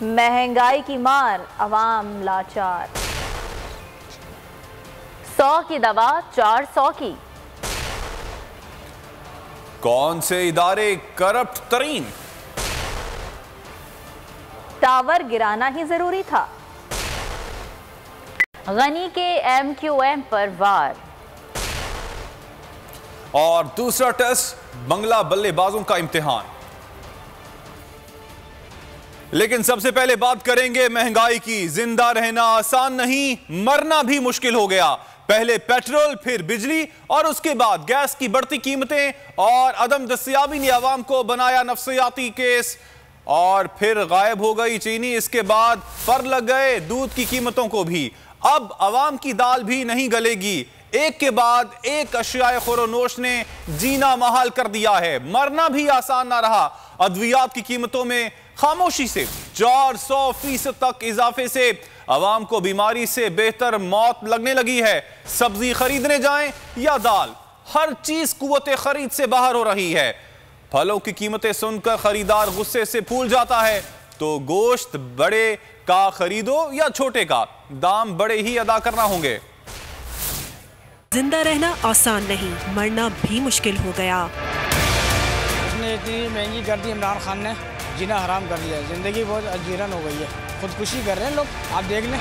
महंगाई की मार, अवाम लाचार। 100 की दवा 400 की। कौन से इदारे करप्ट तरीन? टावर गिराना ही जरूरी था। गनी के MQM पर वार। और दूसरा टेस्ट बंगला बल्लेबाजों का इम्तिहान। लेकिन सबसे पहले बात करेंगे महंगाई की। जिंदा रहना आसान नहीं, मरना भी मुश्किल हो गया। पहले पेट्रोल, फिर बिजली और उसके बाद गैस की बढ़ती कीमतें और अदम दस्तयाबी ने आवाम को बनाया नफ्सियाती केस। और फिर गायब हो गई चीनी। इसके बाद पर लग गए दूध की कीमतों को भी। अब आवाम की दाल भी नहीं गलेगी। एक के बाद एक अशियाए खुरोनोश ने जीना महाल कर दिया है। मरना भी आसान ना रहा। अद्वियात की कीमतों में खामोशी से 400% तक इजाफे से आवाम को बीमारी से बेहतर मौत लगने लगी है। सब्जी खरीदने जाएं या दाल, हर चीज कुव्वते खरीद से बाहर हो रही है। फलों की कीमतें सुनकर खरीदार गुस्से से फूल जाता है। तो गोश्त बड़े का खरीदो या छोटे का, दाम बड़े ही अदा करना होंगे। जिंदा रहना आसान नहीं, मरना भी मुश्किल हो गया। उसने इतनी महंगी कर दी इमरान खान ने, जीना हराम कर दिया। जिंदगी बहुत अजीरन हो गई है। खुदकुशी कर रहे हैं लोग, आप देख लें।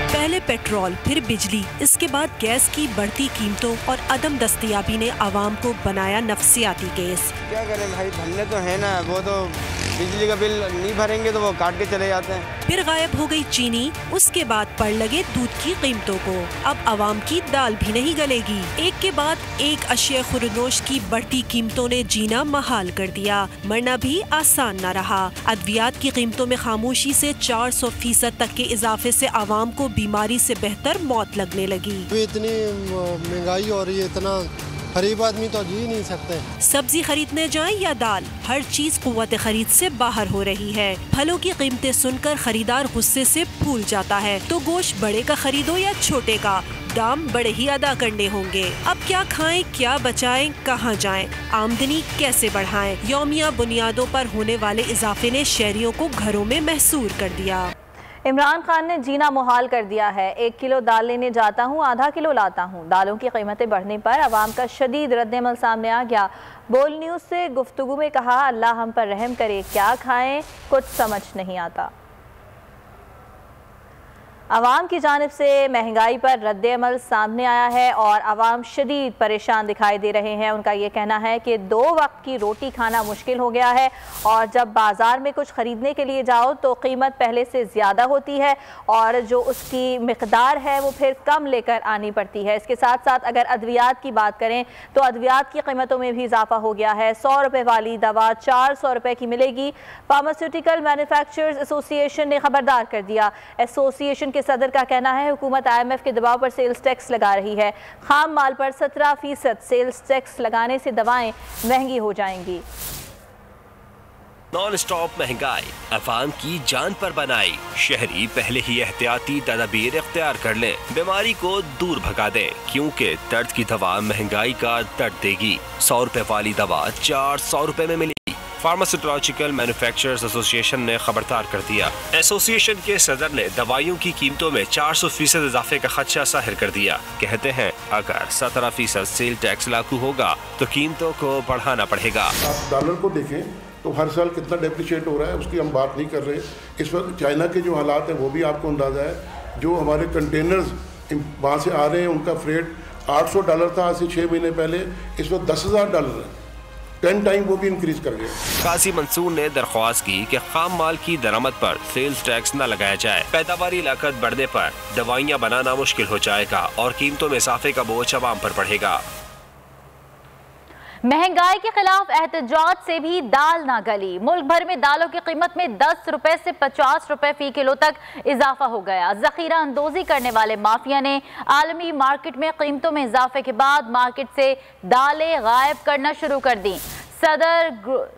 पहले पेट्रोल, फिर बिजली, इसके बाद गैस की बढ़ती कीमतों और अदम दस्तयाबी ने आवाम को बनाया नफ्सियाती केस। क्या करें भाई, भरने तो है ना, वो तो बिजली का बिल नहीं भरेंगे तो वो काट के चले जाते हैं। फिर गायब हो गई चीनी, उसके बाद पड़ लगे दूध की कीमतों को। अब आवाम की दाल भी नहीं गलेगी। एक के बाद एक अशिया खुरनोश की बढ़ती कीमतों ने जीना महाल कर दिया। मरना भी आसान न रहा। अद्वियात की कीमतों में खामोशी से 400% तक के इजाफे से आवाम को बीमारी से बेहतर मौत लगने लगी। इतनी महंगाई और ये इतना गरीब आदमी तो जी नहीं सकते। सब्जी खरीदने जाएं या दाल, हर चीज कुव्वत खरीद से बाहर हो रही है। फलों की कीमतें सुनकर खरीदार गुस्से से फूल जाता है। तो गोश्त बड़े का खरीदो या छोटे का, दाम बड़े ही अदा करने होंगे। अब क्या खाएं, क्या बचाएं, कहां जाएं, आमदनी कैसे बढ़ाएं? यौमिया बुनियादों पर होने वाले इजाफे ने शहरियों को घरों में महसूर कर दिया। इमरान खान ने जीना मुहाल कर दिया है। 1 किलो दाल लेने जाता हूँ, आधा किलो लाता हूँ। दालों की कीमतें बढ़ने पर अवाम का शदीद रद्द-ए-अमल सामने आ गया। बोल न्यूज़ से गुफ्तगू में कहा, अल्लाह हम पर रहम करे, क्या खाएं कुछ समझ नहीं आता। अवाम की जानिब से महंगाई पर रद्द-ए-अमल सामने आया है और अवाम शदीद परेशान दिखाई दे रहे हैं। उनका ये कहना है कि 2 वक्त की रोटी खाना मुश्किल हो गया है और जब बाज़ार में कुछ ख़रीदने के लिए जाओ तो कीमत पहले से ज़्यादा होती है और जो उसकी मिक़दार है वो फिर कम लेकर आनी पड़ती है। इसके साथ साथ अगर अद्वियात की बात करें तो अद्वियात की कीमतों में भी इजाफा हो गया है। 100 रुपये वाली दवा 400 रुपये की मिलेगी। फार्मास्यूटिकल मैन्युफैक्चरर्स एसोसिएशन ने खबरदार कर दिया। एसोसिएशन के सदर का कहना है हुकूमत IMF के दबाव पर सेल्स टैक्स लगा रही है। खाम माल पर 17% सेल्स टैक्स लगाने से दवाएं महंगी हो जाएंगी। नॉन स्टॉप महंगाई अवाम की जान पर बनाई। शहरी पहले ही एहतियाती तदबीर इख्तियार कर लें, बीमारी को दूर भगा दें, क्योंकि दर्द की दवा महंगाई का दर्द देगी। 100 रुपए वाली दवा 400 रुपए में मिलेगी। फार्मास्यूटिकल मैन्युफैक्चरर्स एसोसिएशन ने खबरदार कर दिया। एसोसिएशन के सदर ने दवाइयों की कीमतों में 400% इजाफे का खदशा जाहिर कर दिया। कहते हैं अगर 17% सेल टैक्स लागू होगा तो कीमतों को बढ़ाना पड़ेगा। आप डॉलर को देखें तो हर साल कितना डेप्रिशिएट हो रहा है, उसकी हम बात नहीं कर रहे। इस वक्त चाइना के जो हालात हैं वो भी आपको अंदाज़ा है। जो हमारे कंटेनर्स वहाँ से आ रहे हैं उनका फ्रेट $800 था आज से 6 महीने पहले, इस वक्त $10,000 है। 10 टाइम वो भी इंक्रीज कर गया। काजी मंसूर ने दरख्वास्त की कि खाम माल की दरामद पर सेल्स टैक्स न लगाया जाए। पैदावारी लागत बढ़ने पर दवाइयाँ बनाना मुश्किल हो जाएगा और कीमतों में इजाफे का बोझ अवाम पर बढ़ेगा। महंगाई के खिलाफ एहतजाज से भी दाल ना गली। मुल्क भर में दालों की कीमत में 10 रुपए से 50 रुपए फी किलो तक इजाफा हो गया। जखीरा अंदोजी करने वाले माफिया ने आलमी मार्केट में कीमतों में इजाफे के बाद मार्केट से दालें गायब करना शुरू कर दी। सदर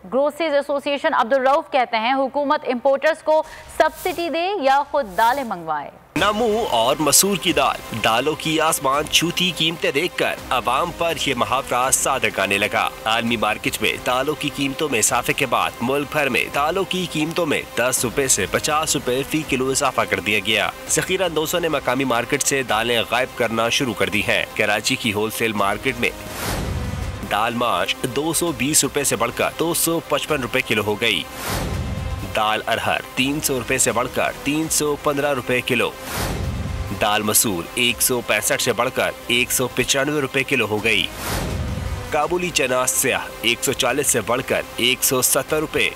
ग्रोसरीज एसोसिएशन अब्दुल रऊफ कहते हैं हुकूमत इंपोर्टर्स को सब्सिडी दे या खुद दालें मंगवाए। नमू और मसूर की दाल, दालों की आसमान छूती कीमतें देखकर अवाम पर ये मुहावरा सादक आने लगा। आलमी मार्केट में दालों की कीमतों में इजाफे के बाद मुल्क भर में दालों की कीमतों में 10 रुपए से 50 रुपए फी किलो इजाफा कर दिया गया। ज़ख़ीरा अंदोज़ों ने मकामी मार्केट से दालें गायब करना शुरू कर दी हैं। कराची की होलसेल मार्केट में दाल माश 220 रुपए से बढ़कर 255 रुपए किलो हो गई। दाल अरहर 300 रुपए से बढ़कर 315 रुपए किलो। दाल मसूर 165 से बढ़कर 195 रुपए किलो हो गई। काबुली चना स्याह 140 से बढ़कर 170 रुपए।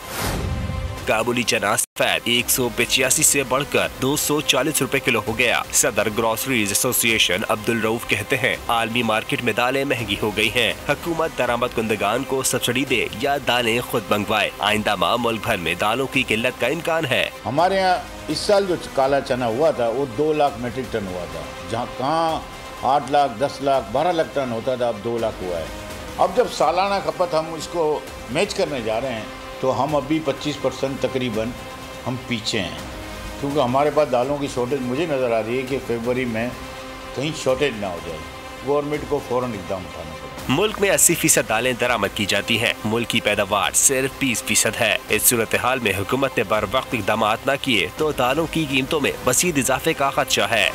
काबुली चना सफेद 185 से बढ़कर 240 रुपए किलो हो गया। सदर ग्रोसरीज एसोसिएशन अब्दुल रऊफ कहते हैं आलमी मार्केट में दालें महंगी हो गई हैं। हुकूमत दरामद कुंदगान को सब्सिडी दे या दालें खुद मंगवाए। आइंदा माह मुल्क भर में दालों की किल्लत का इम्कान है। हमारे यहाँ इस साल जो काला चना हुआ था वो 2 लाख मीट्रिक टन हुआ था, जहाँ कहाँ 8 लाख 10 लाख 12 लाख टन होता था, अब 2 लाख हुआ है। अब जब सालाना खपत हम इसको मैच करने जा रहे हैं तो हम अभी 25% तकरीबन हम पीछे हैं, क्योंकि हमारे पास दालों की शॉर्टेज मुझे नज़र आ रही है कि फरवरी में कहीं शॉर्टेज ना हो जाए। गवर्नमेंट को फ़ौरन इक़दाम उठाना पड़ेगा। मुल्क में 80% दालें दरामद की जाती हैं। मुल्क की पैदावार सिर्फ 20% है। इस सूरत हाल में हुकूमत ने बर वक्त इक़दाम न किए तो दालों की कीमतों में मज़ीद इजाफे का खदशा है।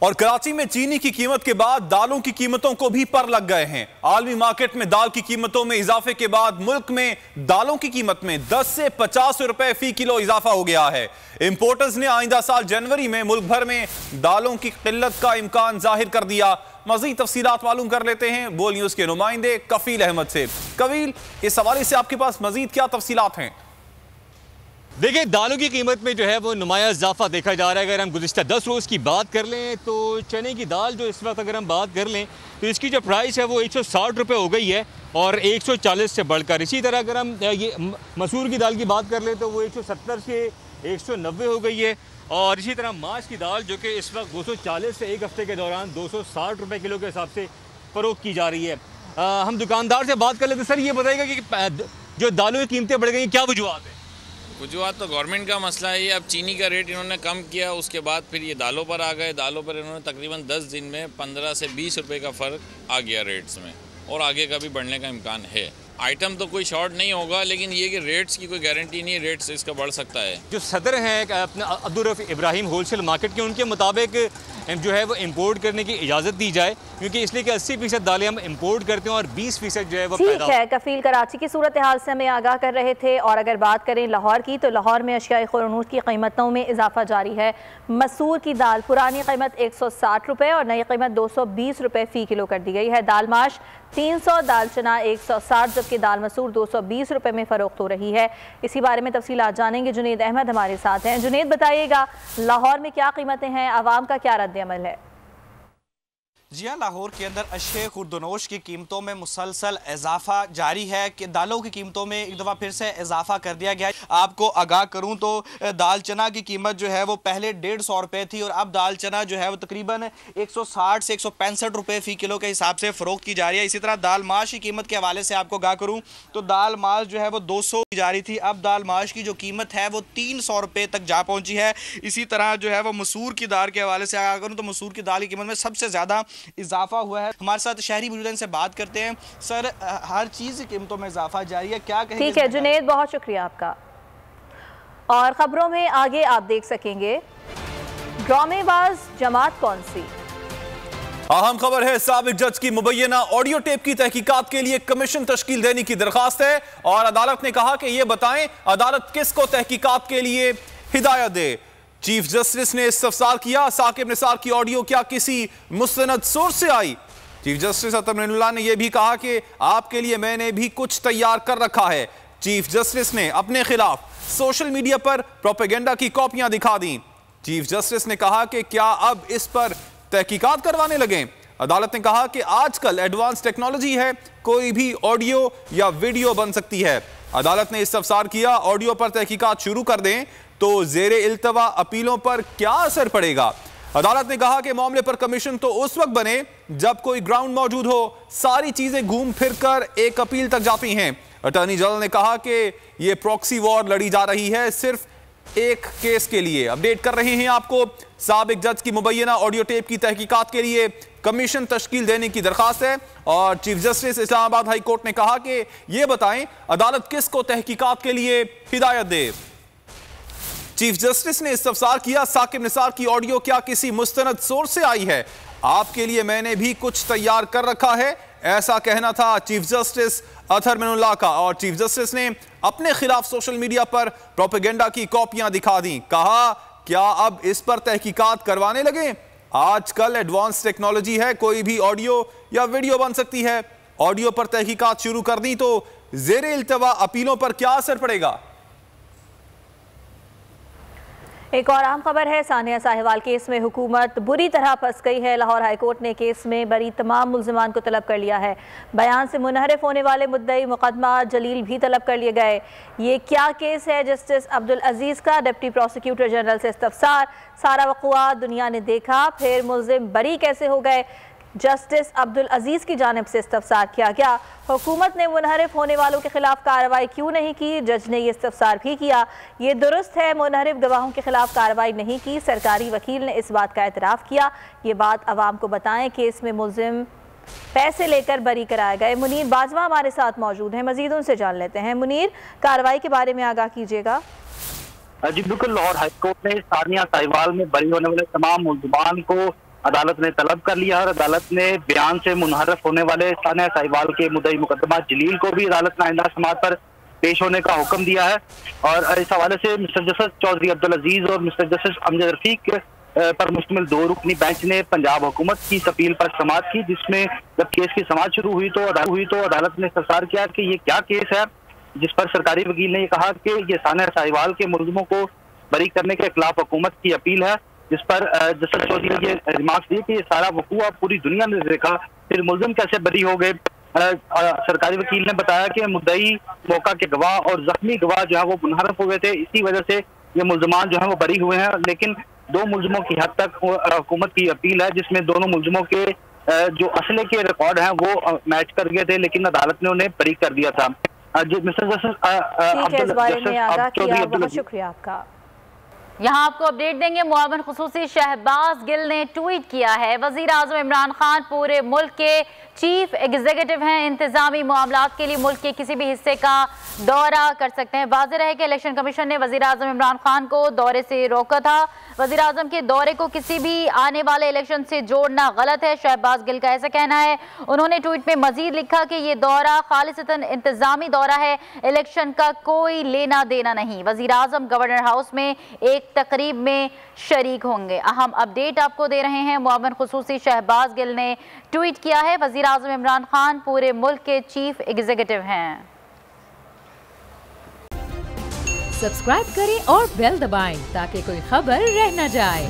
और कराची में चीनी की कीमत के बाद दालों की कीमतों को भी पर लग गए हैं। आलमी मार्केट में दाल की कीमतों में इजाफे के बाद मुल्क में दालों की कीमत में 10 से 50 रुपए फी किलो इजाफा हो गया है। इंपोर्टर्स ने आइंदा साल जनवरी में मुल्क भर में दालों की किल्लत का इम्कान जाहिर कर दिया। मज़ीद तफसीलात मालूम कर लेते हैं बोल न्यूज के नुमाइंदे कफील अहमद से। कफील, इस हवाले से आपके पास मजीद क्या तफसीलात हैं? देखिए, दालों की कीमत में जो है वो नुमाया इजाफा देखा जा रहा है। अगर हम गुज़िश्ता 10 रोज़ की बात कर लें तो चने की दाल जो इस वक्त अगर हम बात कर लें तो इसकी जो प्राइस है वो 160 रुपये हो गई है और 140 से बढ़कर। इसी तरह अगर हम ये मसूर की दाल की बात कर लें तो वो 170 से 190 हो गई है। और इसी तरह माश की दाल जो कि इस वक्त 240 से एक हफ्ते के दौरान 260 रुपये किलो के हिसाब से फ़रोख्त की जा रही है। हम दुकानदार से बात कर लेते। सर, ये बताइएगा कि जो दालों की कीमतें बढ़ गई क्या वजूहत है? वजूहत तो गवर्नमेंट का मसला है। अब चीनी का रेट इन्होंने कम किया, उसके बाद फिर ये दालों पर आ गए। दालों पर इन्होंने तकरीबन 10 दिन में 15 से 20 रुपए का फ़र्क आ गया रेट्स में, और आगे का भी बढ़ने का इम्कान है। आइटम तो कोई शॉर्ट नहीं होगा, लेकिन ये कि रेट्स की कोई गारंटी नहीं है, रेट्स इसका बढ़ सकता है। जो सदर हैं अपना अब्दुल रऊफ इब्राहिम होलसेल मार्केट के, उनके मुताबिक जो है वो इंपोर्ट करने की इजाज़त दी जाए, क्योंकि इसलिए कि 80% दालें हम इंपोर्ट करते हैं और 20% जो है वो ठीक है। कफील कराची की सूरत हाल से हमें आगाह कर रहे थे। और अगर बात करें लाहौर की तो लाहौर में अशिया खुरनूत की कीमतों में इजाफा जारी है। मसूर की दाल पुरानी कीमत 160 रुपये और नई कीमत 220 रुपये फ़ी किलो कर दी गई है। दाल माश 300, दाल चना 160, जबकि दाल मसूर 220 रुपये में फ़रोख्त हो रही है। इसी बारे में तफसीलात जानेंगे। जुनेद अहमद हमारे साथ हैं। जुनेद, बताइएगा लाहौर में क्या कीमतें हैं, आवाम का क्या रद्द अमल है? जी हाँ, लाहौर के अंदर अशिया खुर्दनोश की कीमतों में मुसलसल इजाफा जारी है कि दालों की कीमतों में एक दफ़ा फिर से इजाफा कर दिया गया है। आपको आगाह करूं तो दाल चना की कीमत जो है वो पहले 150 रुपये थी और अब दाल चना जो है वो तकरीबन 160 से 165 रुपये फ़ी किलो के हिसाब से फ़रोख्त की जा रही है। इसी तरह दाल माश की कीमत के हवाले से आपको आगाह करूँ तो दाल माश जो है वो 200 की जा रही थी, अब दाल माश की जो कीमत है वो 300 रुपये तक जा पहुँची है। इसी तरह जो है वो मसूर की दाल के हवाले से आगाह करूँ तो मसूर की दाल की कीमत में सबसे ज़्यादा इजाफा हुआ है। हमारे साथ शहरी मौजूद हैं, से बात करते हैं। सर, हर चीज़ की कीमतों में इजाफा जारी है, क्या कहेंगे? ठीक है जुनेद, बहुत शुक्रिया आपका। और खबरों में आगे आप देख सकेंगे ड्रामेबाज जमात कौन सी। अहम खबर है, साबिक जज की मुबैना ऑडियो टेप की तहकीकात के लिए कमीशन तश्कील देने की दरखास्त है और अदालत ने कहा कि यह बताएं अदालत किसको तहकीकात के लिए हिदायत दे। चीफ जस्टिस ने इस्तफसार किया, साकिब निसार की ऑडियो क्या किसी मुस्तनद सोर्स से आई। चीफ जस्टिस अतमिनुल्लाह ने यह भी कहा कि आपके लिए मैंने भी कुछ तैयार कर रखा है। चीफ जस्टिस ने अपने खिलाफ सोशल मीडिया पर प्रोपेगेंडा की कॉपियां दिखा दी। चीफ जस्टिस ने कहा कि क्या अब इस पर तहकीकात करवाने लगे। अदालत ने कहा कि आजकल एडवांस टेक्नोलॉजी है, कोई भी ऑडियो या वीडियो बन सकती है। अदालत ने इस्तफसार किया, ऑडियो पर तहकीकात शुरू कर दें तो जेरे इल्तवा अपीलों पर क्या असर पड़ेगा। अदालत ने कहा कि मामले पर कमीशन तो उस वक्त बने जब कोई ग्राउंड मौजूद हो, सारी चीजें घूम फिर कर एक अपील तक जाती हैं। अटॉर्नी जनरल ने कहा कि यह प्रॉक्सी वॉर लड़ी जा रही है, सिर्फ एक केस के लिए अपडेट कर रहे हैं आपको। साबिक जज की मुबैना ऑडियो टेप की तहकीकात के लिए कमीशन तश्कील देने की दरखास्त है और chief justice Islamabad high court ने कहा कि यह बताएं अदालत किसको तहकीकात के लिए हिदायत दे। चीफ जस्टिस ने इस्तफसार किया, साकिब निसार की ऑडियो क्या किसी मुस्तनद सोर्स से आई है? आपके लिए मैंने भी कुछ तैयार कर रखा है, ऐसा कहना था चीफ जस्टिस अतहर मिनुल्लाह का। और चीफ जस्टिस ने अपने खिलाफ सोशल मीडिया पर प्रोपेगेंडा की कॉपियां दिखा दी। कहा क्या अब इस पर तहकीकात करवाने लगे? आजकल एडवांस टेक्नोलॉजी है, कोई भी ऑडियो या वीडियो बन सकती है। ऑडियो पर तहकीकात शुरू कर दी तो जेरे इल्तवा अपीलों पर क्या असर पड़ेगा? एक और अहम खबर है, सानिया साहिवाल केस में हुकूमत बुरी तरह फंस गई है। लाहौर हाईकोर्ट ने केस में बरी तमाम मुल्ज़िमान को तलब कर लिया है। बयान से मुनहरिफ होने वाले मुद्दई मुकदमा जलील भी तलब कर लिए गए। ये क्या केस है? जस्टिस अब्दुल अजीज़ का डिप्टी प्रोसिक्यूटर जनरल से इस्तफसार। सारा वक़ुआ दुनिया ने देखा, फिर मुल्ज़िम बरी कैसे हो गए? जस्टिस अब्दुल अजीज़ की जानिब से इस्तफसार किया गया। हुकूमत ने मुनहरिफ होने वालों के खिलाफ कार्रवाई क्यों नहीं की? जज ने यह इस्तफसार भी किया। ये दुरुस्त है, मुनहरिफ गवाहों के खिलाफ कार्रवाई नहीं की। सरकारी वकील ने इस बात का एतराफ़ किया। ये बात अवाम को बताएं। केस में मुल्जिम पैसे लेकर बरी कराए गए। मुनीर बाजवा हमारे साथ मौजूद हैं, मजीद उनसे जान लेते हैं। मुनीर, कार्रवाई के बारे में आगाह कीजिएगा। जी बिल्कुल, लाहौर हाईकोर्ट ने सानिया साहिवाल में बरी होने वाले तमाम मुल्जिमान को अदालत ने तलब कर लिया और अदालत ने बयान से मुनहरफ होने वाले सानिया साहिवाल के मुद्दई मुकदमा जलील को भी अदालत ने आइंदा समाअत पर पेश होने का हुक्म दिया है। और इस हवाले से मिस्टर जस्टिस चौधरी अब्दुल अजीज और मिस्टर जस्टिस अमजद रफीक पर मुश्तमिल 2 रुकनी बेंच ने पंजाब हुकूमत की इस अपील पर समाअत की, जिसमें जब केस की समाअत शुरू हुई तो अदालत ने इस्तफसार किया कि ये क्या केस है, जिस पर सरकारी वकील ने ये कहा कि ये सानिया साहिवाल के मुल्जिमों को बरी करने के खिलाफ हुकूमत की अपील है। जिस पर जस्टिस चौधरी ने ये रिमार्क्स दिए कि ये सारा वकूआ पूरी दुनिया ने देखा, फिर मुल्जिम कैसे बरी हो गए। सरकारी वकील ने बताया कि मुद्दई, मौका के गवाह और जख्मी गवाह जो है वो मुनहरफ हुए थे, इसी वजह से ये मुल्जिमान जो है वो बरी हुए हैं। लेकिन 2 मुल्जिमों की हद तक हुकूमत की अपील है, जिसमें दोनों मुल्जिमों के जो असले के रिकॉर्ड हैं वो मैच कर गए थे, लेकिन अदालत ने उन्हें बरी कर दिया था। मिस्टर जस्टिस शुक्रिया आपका। यहाँ आपको अपडेट देंगे। मुआवन खुसूसी शहबाज गिल ने ट्वीट किया है, वजीर आज़म इमरान खान पूरे मुल्क के चीफ एग्जीक्यूटिव हैं, इंतजामी मामलात के लिए मुल्क के किसी भी हिस्से का दौरा कर सकते हैं। वाज़ेह है कि इलेक्शन कमीशन ने वजीर आज़म इमरान खान को दौरे से रोका था। वजीर आज़म के दौरे को किसी भी आने वाले इलेक्शन से जोड़ना गलत है, शहबाज गिल का ऐसा कहना है। उन्होंने ट्वीट में मजीद लिखा कि ये दौरा खालिसतन इंतजामी दौरा है, इलेक्शन का कोई लेना देना नहीं। वजीर आज़म गवर्नर हाउस में एक तकरीब में शरीक होंगे। अहम अपडेट आपको दे रहे हैं। मुआवन खुसूसी शहबाज गिल ने ट्वीट किया है, वजीर आज़म इमरान खान पूरे मुल्क के चीफ एग्जीक्यूटिव हैं। सब्सक्राइब करें और बेल दबाएं ताकि कोई खबर रह न जाए।